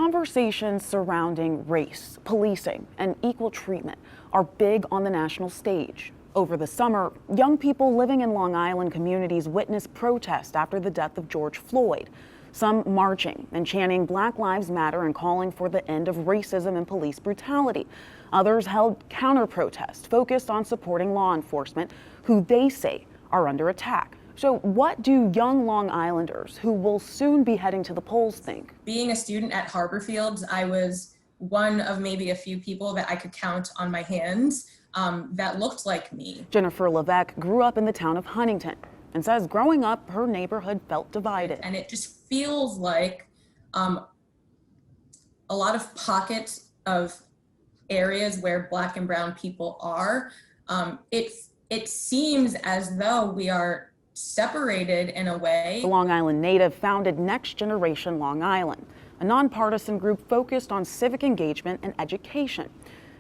Conversations surrounding race, policing, and equal treatment are big on the national stage. Over the summer, young people living in Long Island communities witnessed protests after the death of George Floyd. Some marching and chanting Black Lives Matter and calling for the end of racism and police brutality. Others held counter-protests focused on supporting law enforcement, who they say are under attack. So what do young Long Islanders who will soon be heading to the polls think? Being a student at Harborfields, I was one of maybe a few people that I could count on my hands that looked like me. Jennifer Levesque grew up in the town of Huntington and says growing up, her neighborhood felt divided. And it just feels like a lot of pockets of areas where Black and brown people are. It seems as though we are separated in a way. The Long Island native founded Next Generation Long Island, a nonpartisan group focused on civic engagement and education.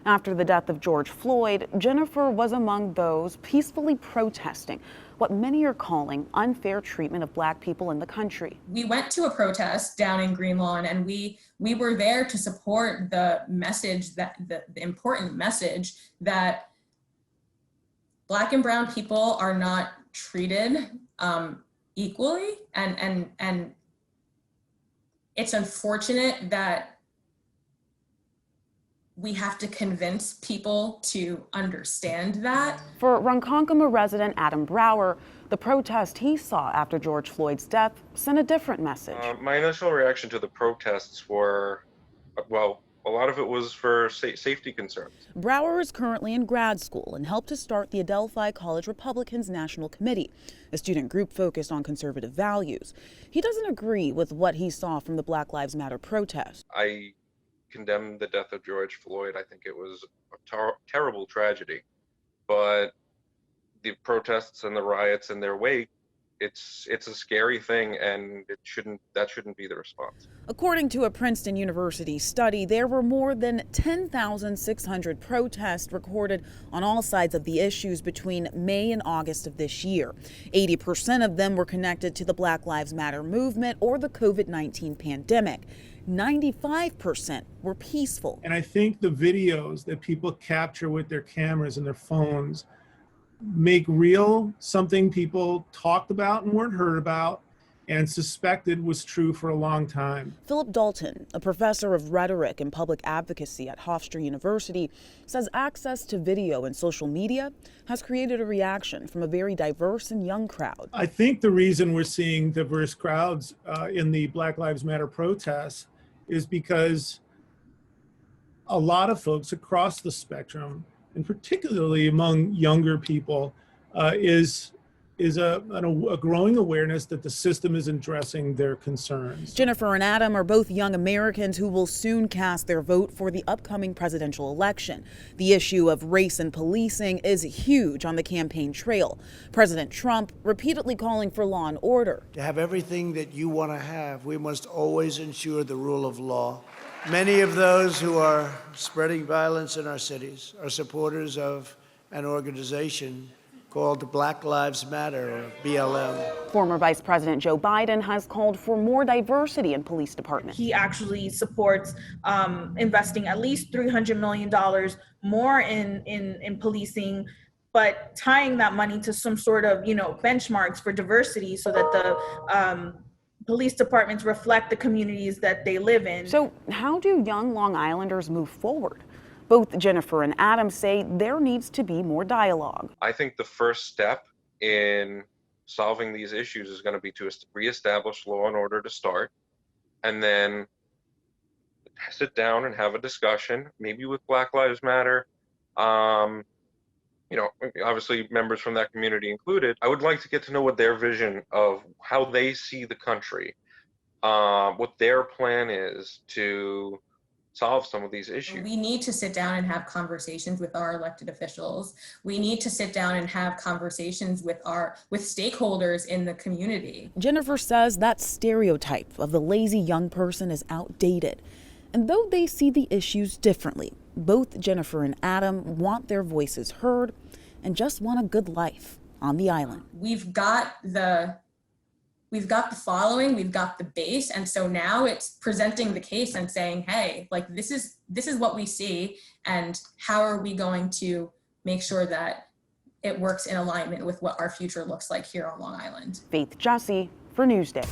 After the death of George Floyd, Jennifer was among those peacefully protesting what many are calling unfair treatment of Black people in the country. We went to a protest down in Green Lawn, and we were there to support the message, that the important message that Black and brown people are not treated equally, and it's unfortunate that we have to convince people to understand that. For Ronkonkoma resident Adam Brower, the protest he saw after George Floyd's death sent a different message. My initial reaction to the protests were, well, a lot of it was for safety concerns. Brower is currently in grad school and helped to start the Adelphi College Republicans National Committee, a student group focused on conservative values. He doesn't agree with what he saw from the Black Lives Matter protest. I condemn the death of George Floyd. I think it was a terrible tragedy, but the protests and the riots in their wake, it's a scary thing, and that shouldn't be the response. According to a Princeton University study, there were more than 10,600 protests recorded on all sides of the issues between May and August of this year. 80% of them were connected to the Black Lives Matter movement or the COVID-19 pandemic. 95% were peaceful. And I think the videos that people capture with their cameras and their phones make real something people talked about and weren't heard about and suspected was true for a long time. Philip Dalton, a professor of rhetoric and public advocacy at Hofstra University, says access to video and social media has created a reaction from a very diverse and young crowd. I think the reason we're seeing diverse crowds in the Black Lives Matter protests is because a lot of folks across the spectrum, and particularly among younger people, is a growing awareness that the system is addressing their concerns. Jennifer and Adam are both young Americans who will soon cast their vote for the upcoming presidential election. The issue of race and policing is huge on the campaign trail. President Trump repeatedly calling for law and order. To have everything that you want to have, we must always ensure the rule of law. Many of those who are spreading violence in our cities are supporters of an organization called Black Lives Matter, or BLM. Former Vice President Joe Biden has called for more diversity in police departments. He actually supports investing at least $300 million more in policing, but tying that money to some sort of, benchmarks for diversity so that the police departments reflect the communities that they live in. So how do young Long Islanders move forward? Both Jennifer and Adam say there needs to be more dialogue. I think the first step in solving these issues is going to be to reestablish law and order to start, and then sit down and have a discussion, maybe with Black Lives Matter, obviously members from that community included. I would like to get to know what their vision of how they see the country, what their plan is to solve some of these issues. We need to sit down and have conversations with our elected officials. We need to sit down and have conversations with stakeholders in the community. Jennifer says that stereotype of the lazy young person is outdated. And though they see the issues differently, both Jennifer and Adam want their voices heard and just want a good life on the island. We've got the we've got the following, we've got the base, and so now it's presenting the case and saying, hey, like this is what we see, and how are we going to make sure that it works in alignment with what our future looks like here on Long Island. Faith Jessie for Newsday.